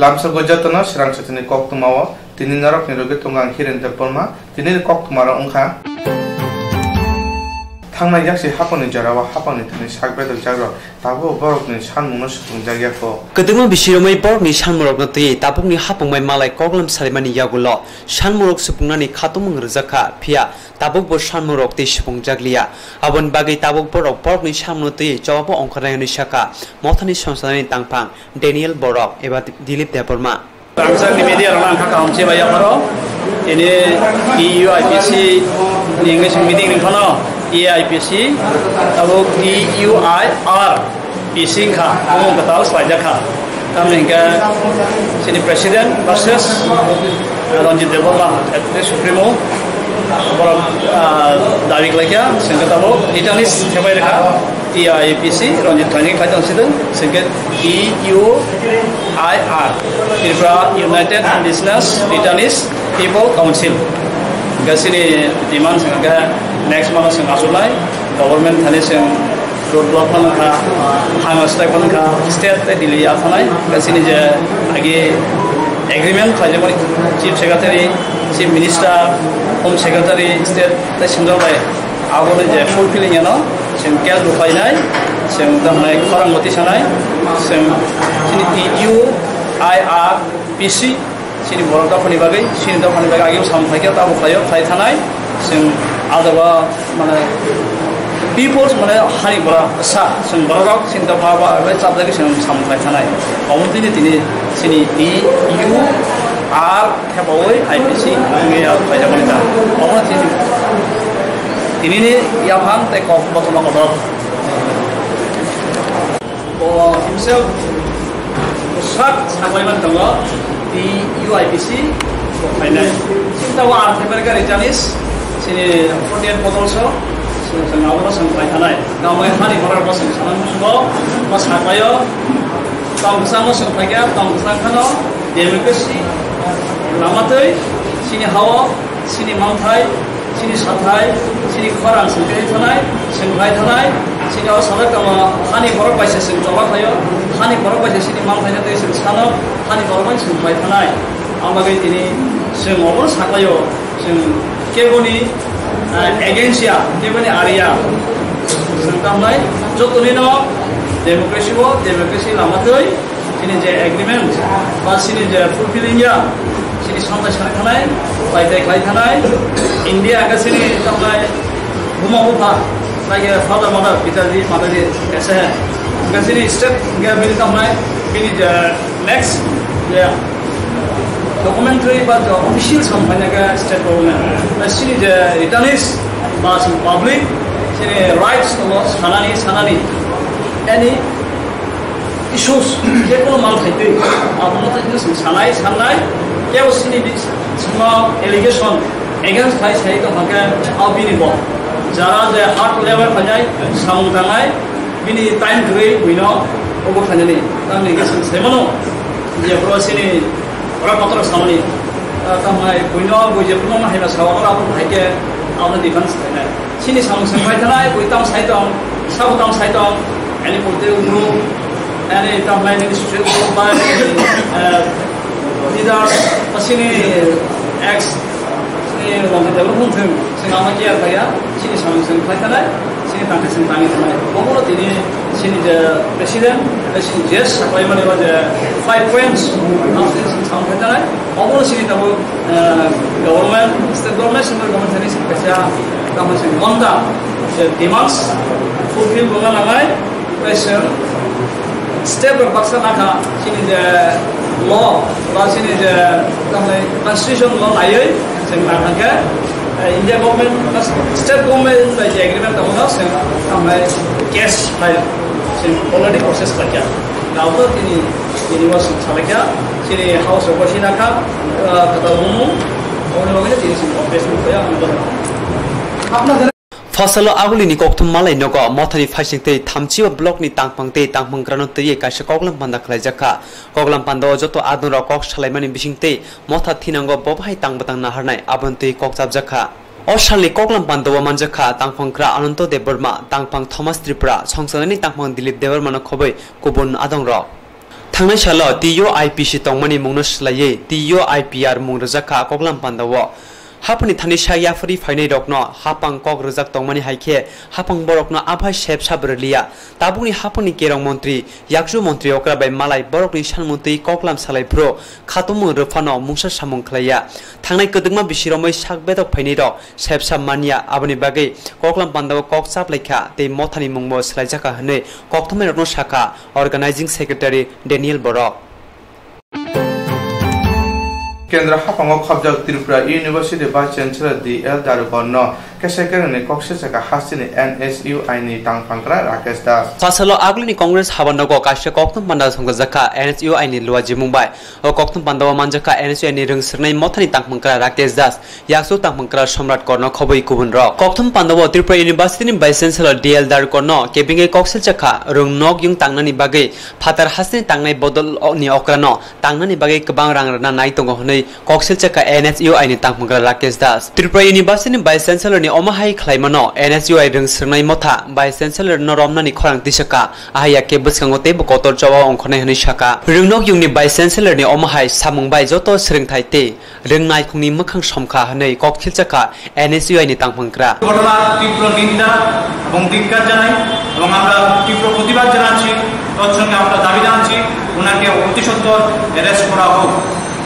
lamsa gojatana sirang satini kok tumawa tini narok ni roge tunggang hirin terpolma tini kok tumara ungkha थांनाय जाखि हापनि जरावा हापनि थनि सागबेदल जाग्रा ताबो बरकनि सानमुनो सुफुं जागियाखौ कदुंमा बिसिरमै बरकनि सानमुरकनो तै ताबुकनि हापंमै मालाय कगलम सालिमानि यागुलो सानमुरक सुफुंनानि खातुमं रजाखा फिया Tabuk बो सानमुरक तै सुफुं जागलिया अबन बागै ताबुक बरकनि सानमुनो तै जवाबो अंखरायनि शाखा मथनि संसारनि तांफां डेनियल बरक एबा Dilip Debbarma Angsa media orang angka kaumce bayar maro, ini EU IPC English meeting ni kono EIPC, tahu EUIR PC kah, umum ketahui saja kah. Kami hingga sini Presiden versus Ranjit Dewa Supremo, orang David lagi ya, sehingga tahu Italis siapa yang kah EIPC Ranjit Thani kata orang sehingga EUIR United Business Italis People Council. Gasini demand sehingga next month sehingga asulai government Thani sehingga road block mana kah, hangar strike mana kah, state Delhi asalai. Gasini je lagi agreement saja mari Chief Secretary, Chief Minister, Home Secretary state tadi sehingga lagi awalnya je fulfilling ya no, sehingga dukai nai, sehingga naik orang mati sanai, sehingga sini EUIRPC sini borok dah pani bagai, sini dah pani bagai agam sampai kita tahu kaya kaya tanai, sehingga ada mana people mana hari berapa sah, sehingga borok sini dah apa apa cap lagi sehingga sampai tanai. Awal ini sini EURIPC ini apa yang kita, awal ini ni yang hang tekok betul betul. Oh himself besar sampai mana tengok di UIPC final. Cinta war mereka rejanis sini Frontier Botol so sini awal sampai tanai. Kami hari berapa sini sana semua mas hakayo kamu sama sampai ke kamu sana kano demokrasi lama tu sini hawa sini mantai sini sathai sini khorang sampai tanai sini awal sana kamu hani berapa baca sini coba kayo hani berapa baca sini mantai tu sini sana hani berapa sampai tanai. Ambagai ini semua orang sakayo sem kebuni agensia kebuni area sampai jotuni no demokrasi lama tu sini je agreement pas sini je fulfilling ya sini sampai sana tanai baik tanai India ke sini sampai rumah lagi father mother kita di mother di ऐसा है ke sini step nggak beli sampai ini je next ya documentary but official sampai ke state government sini je returnees mas public sini rights to sanani any issues dia pun malu itu apa tu itu sanai dia sini semua allegation against saya itu maka abini boh jara je heart level panjai samung tangai bini time grade wino obo panjani kami allegation semano dia pro sini orang motor samani kami wino boje pun mah hina sawa orang pun hake awal defense tanai sini samung sampai tanai kuitang saya tong any putih umur any tambahan ini sudah berubah leaders sini X sini orang development team sini nama kia kaya sini sampai tanai sini tangi pokok ini sini je presiden sini yes apa yang mana je 5 points sampai tanai pokok sini tahu government state government central government ini kerja kami sini monda demands fulfill bukan lagi pressure step berpaksa nak sini je law sini je kami constitution law ayat sehingga angka India government state government je agreement tahu tak kami case file sini already proses kerja. Kalau ini was sahaja sini house of worship nak kata umum orang orang ini sini office muka yang apa Fasal aguli ni kok malai nogo mothani phasing te thamchiwa block ni tangpang grano te ye kaisa koklam panda khlaijaka koklam panda joto adun ro kok salaimani bising te motha thinango bobhai tangbatang naharnai abante kok japjaka Oshalli koklam panda wa manjaka tangpang kra ananto deborma tangpang Thomas Tripura songsanani tangpang Dilip Deborma no khobai kubun adong ro थांनाय साल TUIPC तंगमनि मुंनो स्लायै TUIPR मुं रजाखा कगलाम पान्दावो हापनि थानि सायाफरि फाइनै रकनो हापां कग रजाक तंगमनि हाइखे हापां बरकनो आभाय सेब साबरलिया ताबुनि हापनि carrom मन्त्री याकजु मन्त्री अक्राबाय मालाय बरकनि सानमन्त्री कगलाम सालायफ्रो खातुमु रफानो मुंसा सामुं खलाया थांनाय कदगमा बिसिरमै साकबेदक फाइनै रक सेब साब मानिया आबनि बागै कगलाम पान्दावो कग सापलायखा ते मथानि मुंबो स्लायजाखा हनै कगथमै रकनो शाखा अर्गानाइजिंग सेक्रेटारि डेनियल बरक केंद्र हापांगो खबजाक Tripura university vice chancellor DL दारुगनो केसेकेरनि कक्से जका हासिनि NSUI नि तांफांक्रा राकेश दास सासलो आगलिनि कांग्रेस हाबनगो काश्य कक्तम पान्दा संग जका NSUI नि लुवाजि मुंबाय ओ कक्तम पान्दावा मानजका NSUI नि रंसरनाय मथानि तांफांक्रा राकेश दास याक्सो तांफांक्रा सम्राट कर्न खबै गुबुन र कक्तम पान्दावा त्रिपुरा यूनिवर्सिटी नि वाइस चांसलर DL दारुगनो केबिंगे कक्से जका रंनक युं तांनानि बागै फातार हासिनि तांनाय बदल नि अक्रानो तांनानि बागै गोबां रां रना नायतंगो हनै कक्सेल जका NSUI नि तांफांक्रा राकेश दास त्रिपुरा यूनिवर्सिटी नि वाइस चांसलर नि अमाहाय खलाइमानो NSUI रंसरनाय मथा वाइस चांसलर नरमनानि खरां दिसका आहाया के बसकांगो तेबो कतर जवा अंखनाय हनै शाखा रंनक युंनि वाइस चांसलर नि अमाहाय सामुंबाय जतो स्रोंथाय ते रोंनाय खुंनि मोखां समखा हनै कक्सेल जका NSUI नि तांफांक्रा ঘটনা তীব্র নিন্দা এবং ধিক্কার জানাই এবং আমরা তীব্র প্রতিবাদ জানাচ্ছি তৎসঙ্গে আমরা দাবি জানাচ্ছি ওনাকে অতি সত্বর অ্যারেস্ট করা হোক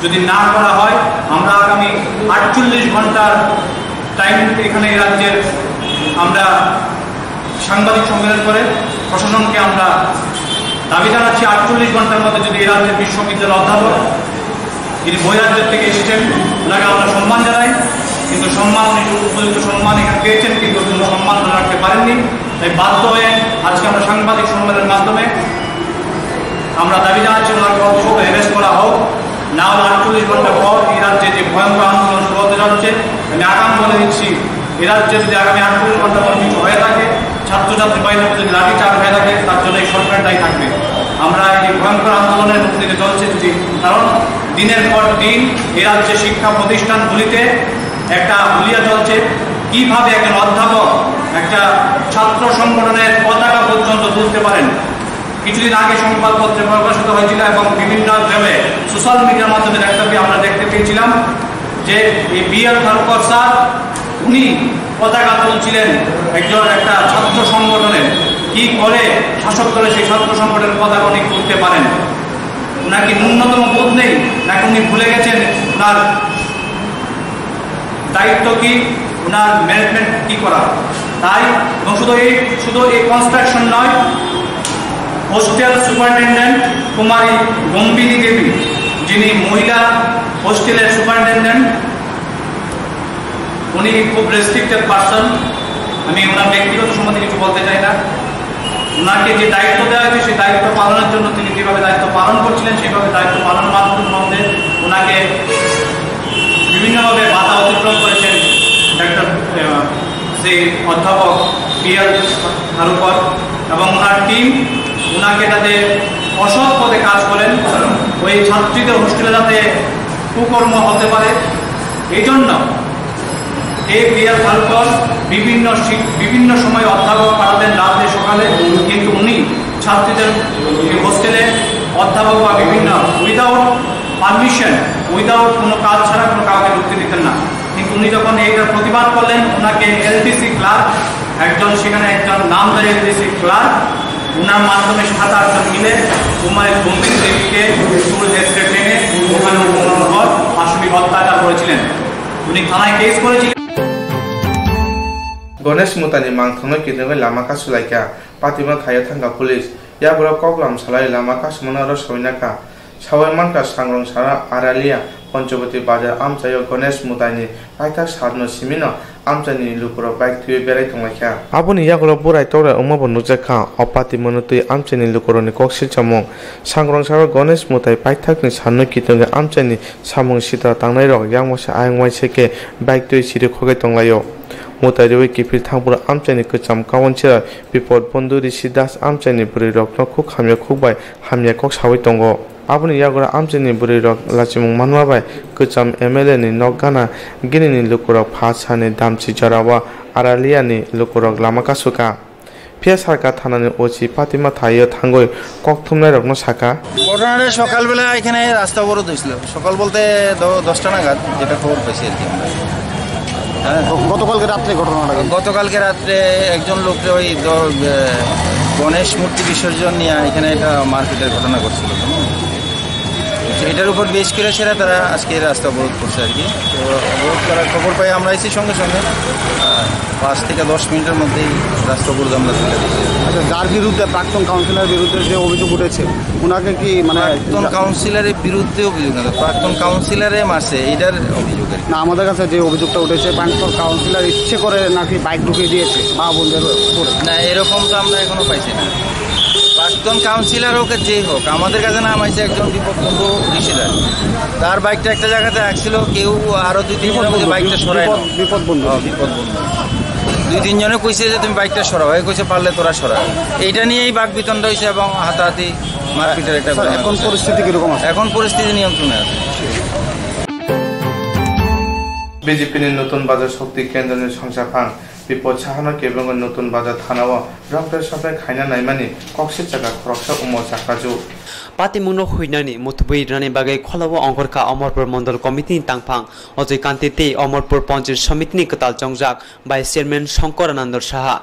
যদি না করা হয় আমরা আগামী 48 ঘন্টার টাইম এখানে রাজ্যের আমরা সাংবাদিক সম্মেলন করে প্রশাসনকে আমরা দাবি জানাচ্ছি 48 ঘন্টার মধ্যে যদি এই রাজ্যের বিশ্ববিদ্যালয়ের অধ্যাপক যিনি বহিরাজ্যের থেকে এসেছেন ওনাকে আমরা সম্মান জানাই কিন্তু সম্মান উপযুক্ত সম্মান এখানে পেয়েছেন কিন্তু সম্মান রাখতে পারেননি তাই বাধ্য হয়ে আজকে আমরা সাংবাদিক সম্মেলনের মাধ্যমে আমরা দাবি জানাচ্ছি ওনাকে অবশ্যই অ্যারেস্ট করা হোক না হলে 48 ঘন্টা পর এই রাজ্যে যে ভয়ঙ্কর আন্দোলন শুরু হতে যাচ্ছে আমি আগাম বলে দিচ্ছি এই রাজ্যে যদি আগামী 48 ঘন্টা পর কিছু হয়ে থাকে ছাত্রছাত্রী বাহিনীর যদি লাঠিচার্জ হয়ে থাকে তার জন্য এই সরকার দায়ী থাকবে আমরা এই ভয়ঙ্কর আন্দোলনের মুখ থেকে চলছে যদি কারণ দিনের পর দিন এই রাজ্যের শিক্ষা প্রতিষ্ঠানগুলিতে একটা হুলিয়া চলছে কিভাবে একজন অধ্যাপক একটা ছাত্র সংগঠনের পতাকা পর্যন্ত তুলতে পারেন কিছুদিন আগে সংবাদপত্রে প্রকাশিত হয়েছিল এবং বিভিন্ন ভাবে সোশ্যাল মিডিয়ার মাধ্যমে আমরা দেখতে পেয়েছিলাম যে এই BL খারুকর স্যার উনি পতাকা তুলছিলেন একজন একটা ছাত্র সংগঠনের কি করে শাসক দলের সেই ছাত্র সংগঠনের পতাকা উনি তুলতে পারেন নাকি ন্যূনতম বোধ নেই নাকি উনি ভুলে গেছেন ওনার দায়িত্ব কি ওনার ম্যানেজমেন্ট কি করা তাই এবং শুধু এই কনস্ট্রাকশন নয় হোস্টেল সুপারিনটেন্ডেন্ট কুমারী গম্বিনী দেবী যিনি মহিলা হোস্টেলের সুপারিনটেন্ডেন্ট উনি খুব রেস্ট্রিক্টেড পার্সন আমি ওনার ব্যক্তিগত সম্বন্ধে কিছু বলতে চাই না ওনাকে যে দায়িত্ব দেওয়া হয়েছে সেই দায়িত্ব পালনের জন্য তিনি যেভাবে দায়িত্ব পালন করছিলেন সেইভাবে দায়িত্ব পালন মধ্যে ওনাকে বিভিন্নভাবে বাধা অতিক্রম করেছেন সেই অধ্যাপক BL খারুকর এবং ওনার টিম ওনাকে যাতে অসৎ পথে কাজ করেন ওই ছাত্রীদের হোস্টেলে যাতে কুকর্ম হতে পারে এই জন্য এই BL খারুকর বিভিন্ন সময় অধ্যাপক পাঠাতেন রাতে সকালে কিন্তু উনি ছাত্রীদের হোস্টেলে অধ্যাপক বা বিভিন্ন উইদাউট পারমিশন উইদাউট কোনো কাজ ছাড়া কোনো কাউকে ঢুকতে দিতেন না কিন্তু উনি যখন এইটার প্রতিবাদ করলেন ওনাকে LTC ক্লার্ক সেখানে একজন নামধারী LTC ক্লার্ক ওনার মাধ্যমে 7-8 জন মিলে কুমারী গম্ভীর দেবীকে টেনে ওখানে আসলে অত্যাচার করেছিলেন উনি থানায় কেস করেছিলেন गणेश मुतानि मांगथांनो किदोंगै लामा कासुलायका पातिमा थायो थांगा पुलिस याबरा कगलाम सालाय लामा कासुमना रसवैनाका सावै मानका सांग्रं सारा आरालिया पंचवती बाजार आमचायो गणेश मुतानि पाइथा सारनो सिमिनो आमचानि लुकुरो बाइक थुय बेराय थांलायका आबुनि यागरो बुराय तोरा उमाबो नुजाखा अपाति मनतुय आमचानि लुकुरोनि कक्सिल चामं सांग्रं सारा गणेश मुताय पाइथाकनि सारनो किदोंगै आमचानि सामं सिदा तांनाय रग यामसा आयंवाय सेके बाइक थुय सिरि खगै तंलायो मोतारिवे किफिर थांपुर आमचानि कचाम कावनचिरा बिपद बंधु ऋषि दास आमचानि बुरै रक्न खुख हामिया खुबाय हामिया कक सावै दंगो आबुनि यागरा आमचानि बुरै रक लाचिमुं मानवाबाय कचाम MLA नि नगाना गिनिनि लुकुरक फासानि दामचि जरावा आरालियानि लुकुरक लामा कासुका ফিয়া সারকা থানানি ওসি ফাতিমা থাইও থাঙ্গই ককথুমনাই রকম সাকা ঘটনাটা সকালবেলা এখানে রাস্তা অবরোধ হয়েছিল সকাল বলতে 10টা নাগাদ যেটা খবর পেয়েছি আর কি গতকালকে রাত্রে একজন লোককে ওই গণেশ মূর্তি বিসর্জন নিয়ে এখানে একটা মারপিটের ঘটনা ঘটছিল এটার উপর বেশ করে সেরা তারা আজকে রাস্তা অবরোধ করছে আর কি তো অবরোধ করার খবর পাই আমরা এসেছি সঙ্গে সঙ্গে 5 থেকে 10 মিনিটের মধ্যেই রাস্তা অবরোধ আমরা তুলে দিয়েছি। আচ্ছা, যার বিরুদ্ধে প্রাক্তন কাউন্সিলরের বিরুদ্ধে যে অভিযোগ উঠেছে ওনাকে কি মানে প্রাক্তন কাউন্সিলরের বিরুদ্ধে অভিযোগ না প্রাক্তন কাউন্সিলরে মারছে এটার অভিযোগ না আমাদের কাছে যে অভিযোগটা উঠেছে প্রাক্তন কাউন্সিলর ইচ্ছে করে নাকি বাইক ঢুকিয়ে দিয়েছে মা বোনদের না এরকম তো আমরা এখনো পাইছি না প্রাক্তন কাউন্সিলর হোক যে হোক আমাদের কাছে নাম আছে একজন দীপক বন্ধু ঋষিদার তার বাইকটা একটা জায়গাতে রাখছিল কেউ আরো 2-3 জনের বাইকটা সরাই বিপদ বন্ধু 2-3 জনে কইছে যে তুমি বাইকটা সরাও এই কইছে পারলে তোরা সরা এইটা নিয়েই বাক বিতণ্ড হয়েছে এবং হাতাহাতি মারপিটের একটা এখন পরিস্থিতি কিরকম আছে এখন পরিস্থিতি নিয়ন্ত্রণে আছে বিজেপির নতুন বাজার শক্তি কেন্দ্রের সংসাফাং বিপদ সাহানক এবং নতুন বাজার থানাও রক্তের সাথে খাইনা নাইমানি কক্সের জায়গা খরকসা উমর চাকাজু পাতিমুনো হইনানি মুথুবই রানি বাগै খলাও অঙ্গরকা অমরপুর মন্ডল কমিটিनि तांफां अजय कान्तिते अमरपुर पञ्चायत समितिनि कताल जंजाक भाइस चेयरमैन शंकर आनंद साहा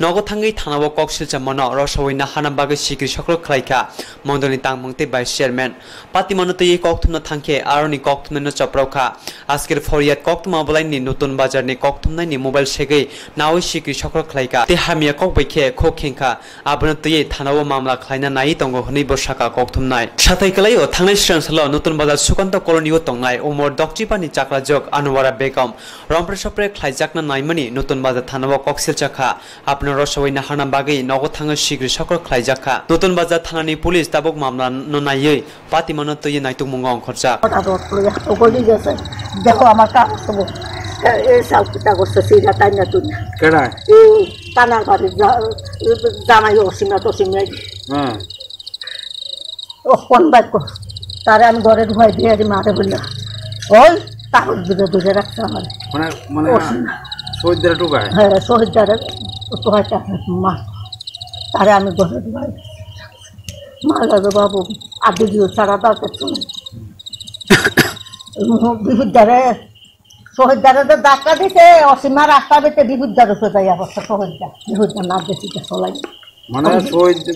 नगथांगै थानाव कक्सिलचा मन रसवैना हाना बागै सिग्रि सक्र खलाइखा मन्डलनि तांमंते भाइस चेयरमैन पातिमानते कक्थुमना थांखे आरनि कक्थुमनो चप्रौखा आजकेर फरियाद कक्थुमा बलाइनि नतुन बाजारनि कक्थुमनायनि मोबाइल सेगै नावै सिग्रि सक्र खलाइखा ते हामिया ककबैखे खोखेंखा आबनते थानाव मामला खलाइना नाइ तंगो हनै बसाका कक्थुमनाय साथैकलायो थांनाय सिगांसाल नतुन बाजार सुकान्त कलनियाव तंनाय उमर दक्चिपानि चाक्राजक अनुवारा बेगम रमप्रे सप्रे खलाइजाकना नाइमानि नतुन बाजार थानाव कक्सिलचाखा आपनो रसवैना हाना बागै नगद थाङो सिग्रि सक्र खलाइजाखा नतुन बाजार थानानि पुलिस ताबक मामला ननायै पातिमानो तयै नाइतुक मुंगा अंखरजा देखो আমার কাজ সব এই সাউটা করছে সিরা তাই না তুই কেডা এই কানার বাড়ি জামাই অসীমা তো সিমে ও কোন বাইক তারে আমি ঘরে ঢুকাই দিয়ে মারে বললাম ওই কাগজ দূরে রাখছে আমার মানে শহীদদের ঢুকায় হ্যাঁ শহীদদের ঢুকাইতে মা তারে আমি ঘরে ঢুকাই মা লাগে বাবু আগে দিও ছাড়া দাও করছো বিহুদ্দারে শহীদদারে তো ধাক্কা দিছে অসীমা রাস্তা দিতে বিহুদ্দার উপরে যাই অবস্থা শহীদদার বিহুদ্দার না বেশিটা চলাই মানে শহীদ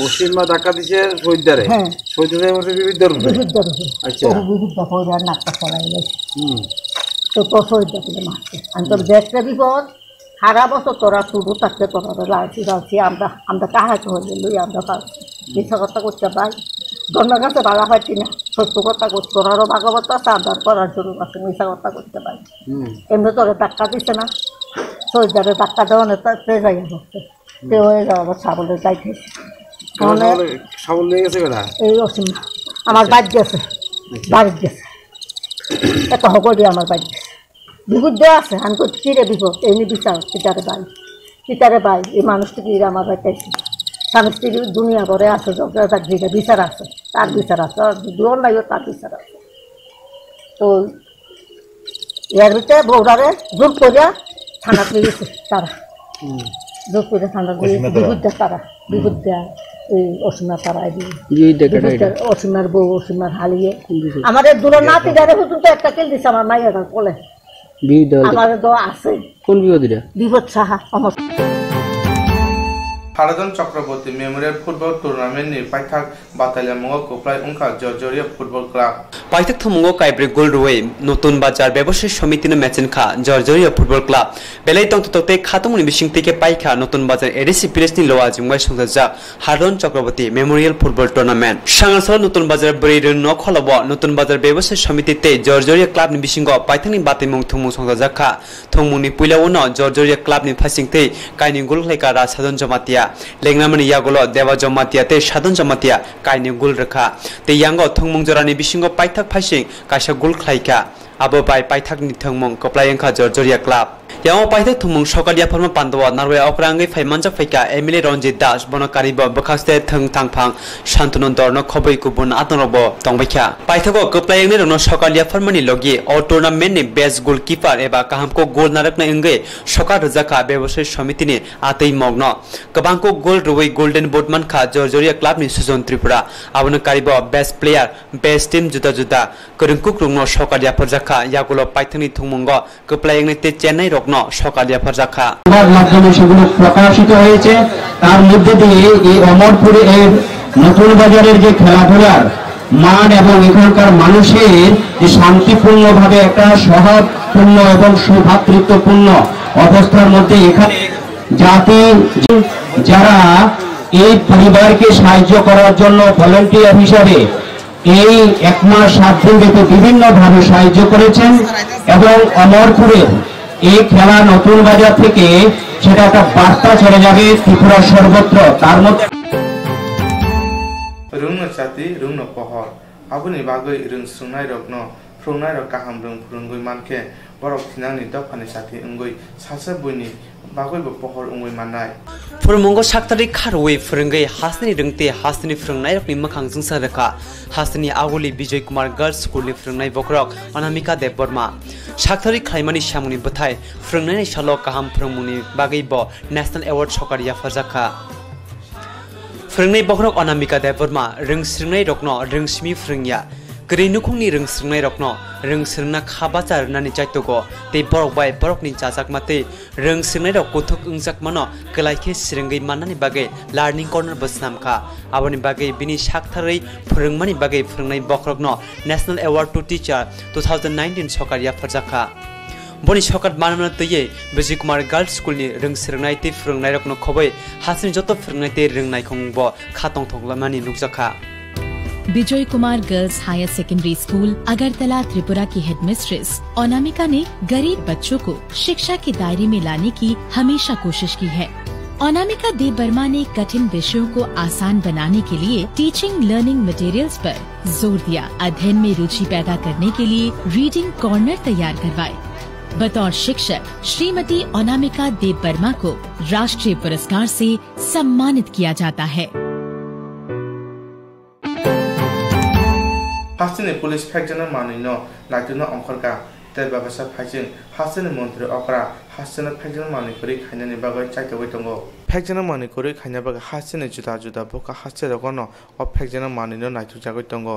অসীমা ধাক্কা দিছে শহীদদারে হ্যাঁ শহীদদারে বসে বিহুদ্দার আচ্ছা বিহুদ্দার হয়ে নাকটা চলাই গেছে তো শহীদদার মারছে আমি তোর দেখতে বিপদ সারা বছর তোরা শুরু থাকতে তোরা লালছি আমরা কাহাতে হয়ে লই আমরা পাচ্ছি মিথ্যা কথা করতে পাই ধর্মের কাছে বাধা পাচ্ছি না সত্য কথা করতে তোরারও ভাগবত আছে আদার করার জন্য আছে মিথ্যা কথা করতে পারি এমনি তোরে ধাক্কা দিচ্ছে না শহীদদারে ধাক্কা দেওয়া তে যাই করতে তে হয়ে যাওয়া আবার সাবলে যাইতে সাবল লেগে গেছে বেড়া এই অসীম আমার বাড়ি গেছে বাড়ির গেছে এত হকরি আমার বাড়ি গেছে বিপদ দেওয়া আছে আমি করছি কিরে বিপদ এমনি বিচার পিতারে বাই এই মানুষটিকে আমার বাড়িতে স্বামী স্ত্রী দুনিয়া করে আছে তার দিকে বিচার আছে তার বিচার আছে দুজন লাগবে তার বিচার আছে তো এর ভিতরে বৌরারে জোর করিয়া থানা পেয়ে গেছে তারা জোর করে থানা দিয়ে বিপদ তারা বিপদ দেয় এই অসীমা তারা অসীমার বউ অসীমার হালিয়ে আমাদের দূর নাতি গাড়ি পর্যন্ত একটা কেল দিচ্ছে আমার মাইয়া বলে আমার তো আছে কোন বিপদ বিপদ সাহা আমার হারাজন চক্রবর্তী মেমোরিয়াল ফুটবল টুর্নামেন্টनि पाइथाक बातालिया मुंगो कोप्लाय उनका जर्जरिया फुटबल क्लाब पाइथाक थमुंगो काइब्रे गोलरुवे नतुन बाजार व्यवसाय समितिनि मेचेनखा जर्जरिया फुटबल क्लाब बेलाय तंतते खातमुनि बिसिंगतिके पाइखा नतुन बाजार एडिसि पिलेसनि लोवा जुंगाय संजाजा हाराজন चक्रवर्ती मेमोरियल फुटबल टुर्नामेंट सांगासल नतुन बाजार ब्रैरन नखलब नतुन बाजार व्यवसाय समितिते जर्जरिया क्लाबनि बिसिंगो पाइथाकनि बातिमुं थुमु संजाजाखा थुमुनि पुइलावनो जर्जरिया क्लाबनि फासिंगते काइनि गोलखलायका रासादन जमातिया लेंनामनि यागोलो देवा जमातिया ते सादन जमातिया काइनि गुल रखा ते यांगो थंगमुं जरानि बिसिंगो पाइथाक फाइसिं काइसा गुल खलाइका abo bai paithakni thangmung koplayangkha jorjoria club yang paithak thumung sokalia pharma pandawa narwe okrangai phaimanja phaika emile Ranjit Das bonakari bo bokhaste thang thangphang shantunon dorno khoboi kubun atnobo tongbaikha paithako koplayangni rono sokalia pharmani logi o tournament ni best goalkeeper eba kahamko goal narakna ingai soka rajaka ব্যবসায়ী সমিতিনি আতেই মগ্ন কবাংকো গোল রুই golden boot মানখা জর্জরিয়া club নি সুজন ত্রিপুরা আবন কারিব best player best team জুতা জুতা করুংকুক রুংনো সকালিয়া ফরজাখা ইয়াগুলো পাইথনি থুমঙ্গ কপ্লাইংনি তে চেন্নাই রগ্ন সকালিয়া ফরজাখা মাধ্যমে সেগুলো প্রকাশিত হয়েছে তার মধ্যে দিয়ে এই অমরপুরে এর নতুন বাজারের যে খেলাধুলার মান এবং এখানকার মানুষের যে শান্তিপূর্ণভাবে একটা সহজপূর্ণ এবং সুভাতৃত্বপূর্ণ অবস্থার মধ্যে এখানে জাতি যারা এই পরিবারকে সাহায্য করার জন্য ভলান্টিয়ার হিসাবে এই 1 মাস 7 দিন ব্যাপী বিভিন্নভাবে সাহায্য করেছেন এবং অমরপুরের এই খেলা নতুন বাজার থেকে সেটা একটা বার্তা চলে যাবে ত্রিপুরা সর্বত্র তার মধ্যে রুংনো জাতি রুংনো পহর আবুনি বাগৈ রুং সুংনাই রগ্ন ফ্রংনাই রক কাহাম রুং ফ্রুংগৈ মানকে বরক থিনাংনি দফানি জাতি উঙ্গৈ সাসে বইনি বাগৈবো পহর উঙ্গৈ মাননাই Furmungo shaktari kharoi furungai hasni rungte hasni frungnai rokni makhang jungsa rakha hasni aguli Bijoy Kumar Girls School ni frungnai bokrok Anamika Deborma shaktari khlaimani shamuni buthai frungnai shalo kaham frungmuni bagai bo National Award Sokariya Farjaka frungnai bokrok Anamika Deborma rung sringnai rokno rungsmi frungya Grenukungni rungsringnai rokno rungsringna khabachar nani chaitogo te borok bai borok ni chajak mate rungsringnai rok kothok ungjak mano kelaikhe siringai manani bagai learning corner basnamkha aboni bagai bini shaktharei phurungmani bagai phurungnai bokrokno National Award to Teacher 2019 Sokariya Farjaka boni sokat manana teye Bijoy Kumar Girls School ni rungsringnai te phurungnai rokno khobai hasni joto phurungnai te rungnai khongbo khatong thonglamani nukjaka Bijoy Kumar girls higher secondary school Agartala Tripura की headmistress Anamika ने गरीब बच्चों को शिक्षा के दायरे में लाने की हमेशा कोशिश की है। अनामिका देबबर्मा ने कठिन विषयों को आसान बनाने के लिए टीचिंग लर्निंग मटेरियल्स पर जोर दिया। अध्ययन में रुचि पैदा करने के लिए रीडिंग कॉर्नर तैयार करवाए। बतौर शिक्षक श्रीमती अनामिका देबबर्मा को राष्ट्रीय पुरस्कार से सम्मानित किया जाता है। हासिनी पुलिस फैक्जन मानिनो नाइटुनो अंखरका तेल बागसा फाइजिं हासिनी मंत्री अकरा हासिनी फैक्जन मानिकरि खाइनानि बागै चाइतोबै दंगो फैक्जन मानिकरि खाइना बागै हासिनी जुदा जुदा बोका हासे रगनो अ फैक्जन मानिनो नाइटु जागै दंगो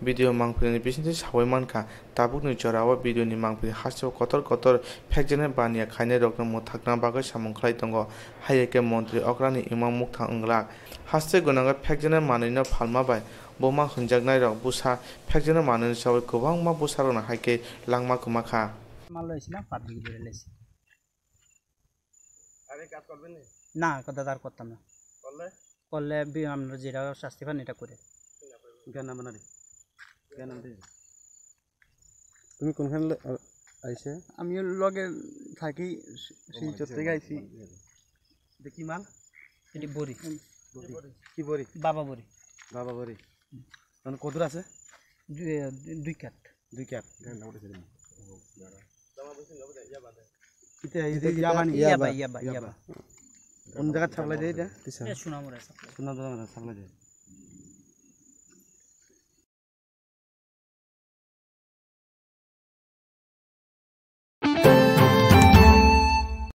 भिडियो मांगफिनि बिसिनि सावै मानका ताबुकनि जरावा भिडियोनि मांगफिनि हासे कतर कतर फैक्जन बानिया खाइने रगनो मुथाकना बागै सामंखलाय दंगो हायके मंत्री अकरानि इमाम मुक्था अंगला हासे गनांगा फैक्जन मानिनो फालमा बाय बोमा हंजागनाय रक बुसा फैक्जन मानिनो सावै गोबां मा बुसारना हायके लांमा कुमाखा মালয়েছিনা পাবলিক বেরেলেছি আরে কাজ করবেন না কথা তার করতাম না করলে আমরা যেটা শাস্তি পান এটা করে কেন না রে কেন রে তুমি কোনখানে আইছে আমি লগে থাকি শিলচর থেকে আইছি দেখি মাল এটি বড়ি কি বড়ি বাবা বড়ি মানে কদর আছে দুই কাট কোন জায়গা ছাপলাই দেয় এটা সোনামুড়া ছাপলাই দেয়